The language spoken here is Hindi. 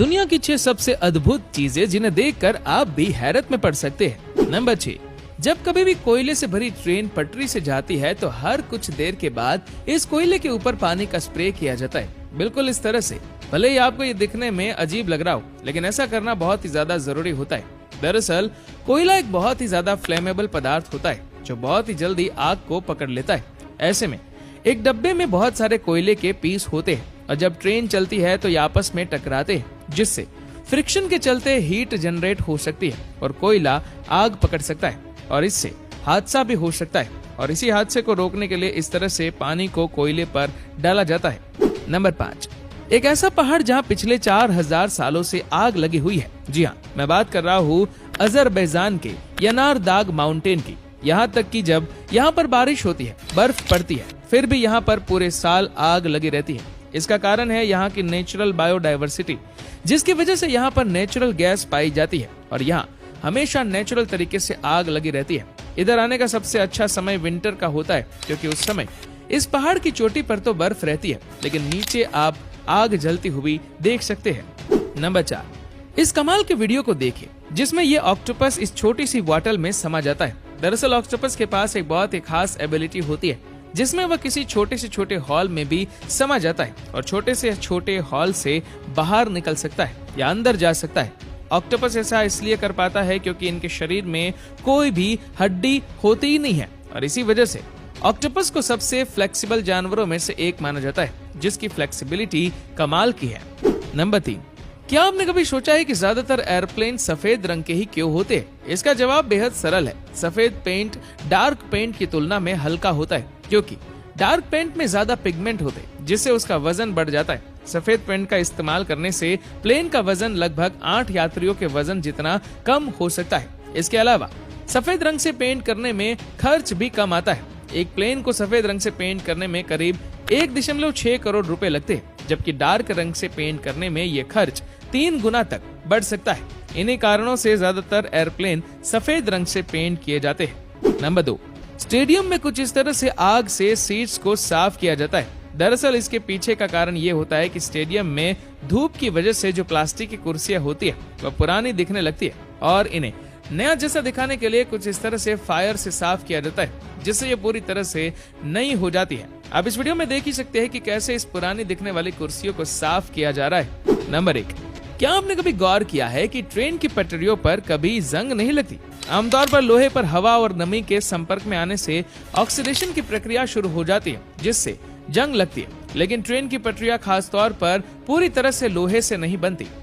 दुनिया की 6 सबसे अद्भुत चीजें जिन्हें देखकर आप भी हैरत में पड़ सकते हैं। नंबर 6, जब कभी भी कोयले से भरी ट्रेन पटरी से जाती है तो हर कुछ देर के बाद इस कोयले के ऊपर पानी का स्प्रे किया जाता है, बिल्कुल इस तरह से। भले ही आपको ये दिखने में अजीब लग रहा हो, लेकिन ऐसा करना बहुत ही ज्यादा जरूरी होता है। दरअसल कोयला एक बहुत ही ज्यादा फ्लेमेबल पदार्थ होता है जो बहुत ही जल्दी आग को पकड़ लेता है। ऐसे में एक डब्बे में बहुत सारे कोयले के पीस होते हैं और जब ट्रेन चलती है तो ये आपस में टकराते हैं, जिससे फ्रिक्शन के चलते हीट जनरेट हो सकती है और कोयला आग पकड़ सकता है और इससे हादसा भी हो सकता है। और इसी हादसे को रोकने के लिए इस तरह से पानी को कोयले पर डाला जाता है। नंबर 5, एक ऐसा पहाड़ जहां पिछले 4000 सालों से आग लगी हुई है। जी हाँ, मैं बात कर रहा हूँ अजरबैजान के यनार दाग माउंटेन की। यहाँ तक कि जब यहाँ पर बारिश होती है, बर्फ पड़ती है, फिर भी यहाँ पर पूरे साल आग लगी रहती है। इसका कारण है यहाँ की नेचुरल बायोडायवर्सिटी, जिसकी वजह से यहाँ पर नेचुरल गैस पाई जाती है और यहाँ हमेशा नेचुरल तरीके से आग लगी रहती है। इधर आने का सबसे अच्छा समय विंटर का होता है, क्योंकि उस समय इस पहाड़ की चोटी पर तो बर्फ रहती है, लेकिन नीचे आप आग जलती हुई देख सकते हैं। नंबर 4, इस कमाल के वीडियो को देखिए जिसमें ये ऑक्टोपस इस छोटी सी बॉटल में समा जाता है। दरअसल ऑक्टोपस के पास एक बहुत ही खास एबिलिटी होती है जिसमें वह किसी छोटे से छोटे हॉल में भी समा जाता है और छोटे से छोटे हॉल से बाहर निकल सकता है या अंदर जा सकता है। ऑक्टोपस ऐसा इसलिए कर पाता है क्योंकि इनके शरीर में कोई भी हड्डी होती ही नहीं है और इसी वजह से ऑक्टोपस को सबसे फ्लेक्सिबल जानवरों में से एक माना जाता है, जिसकी फ्लेक्सिबिलिटी कमाल की है। नंबर 3, क्या आपने कभी सोचा है कि ज्यादातर एयरप्लेन सफेद रंग के ही क्यों होते हैं? इसका जवाब बेहद सरल है। सफेद पेंट डार्क पेंट की तुलना में हल्का होता है, क्योंकि डार्क पेंट में ज्यादा पिगमेंट होते हैं जिससे उसका वजन बढ़ जाता है। सफेद पेंट का इस्तेमाल करने से प्लेन का वजन लगभग 8 यात्रियों के वजन जितना कम हो सकता है। इसके अलावा सफेद रंग से पेंट करने में खर्च भी कम आता है। एक प्लेन को सफेद रंग से पेंट करने में करीब 1.6 करोड़ रुपए लगते हैं, जबकि डार्क रंग से पेंट करने में ये खर्च 3 गुना तक बढ़ सकता है। इन्हीं कारणों से ज्यादातर एयरप्लेन सफेद रंग से पेंट किए जाते हैं। नंबर 2, स्टेडियम में कुछ इस तरह से आग से सीट्स को साफ किया जाता है। दरअसल इसके पीछे का कारण ये होता है कि स्टेडियम में धूप की वजह से जो प्लास्टिक की कुर्सियां होती है वह पुरानी दिखने लगती है और इन्हें नया जैसा दिखाने के लिए कुछ इस तरह से फायर से साफ किया जाता है, जिससे ये पूरी तरह से नई हो जाती है। आप इस वीडियो में देख ही सकते हैं कि कैसे इस पुरानी दिखने वाली कुर्सियों को साफ किया जा रहा है। नंबर 1, क्या आपने कभी गौर किया है कि ट्रेन की पटरियों पर कभी जंग नहीं लगती? आमतौर पर लोहे पर हवा और नमी के संपर्क में आने से ऑक्सीडेशन की प्रक्रिया शुरू हो जाती है, जिससे जंग लगती है। लेकिन ट्रेन की पटरियां खास तौर पर पूरी तरह से लोहे से नहीं बनती,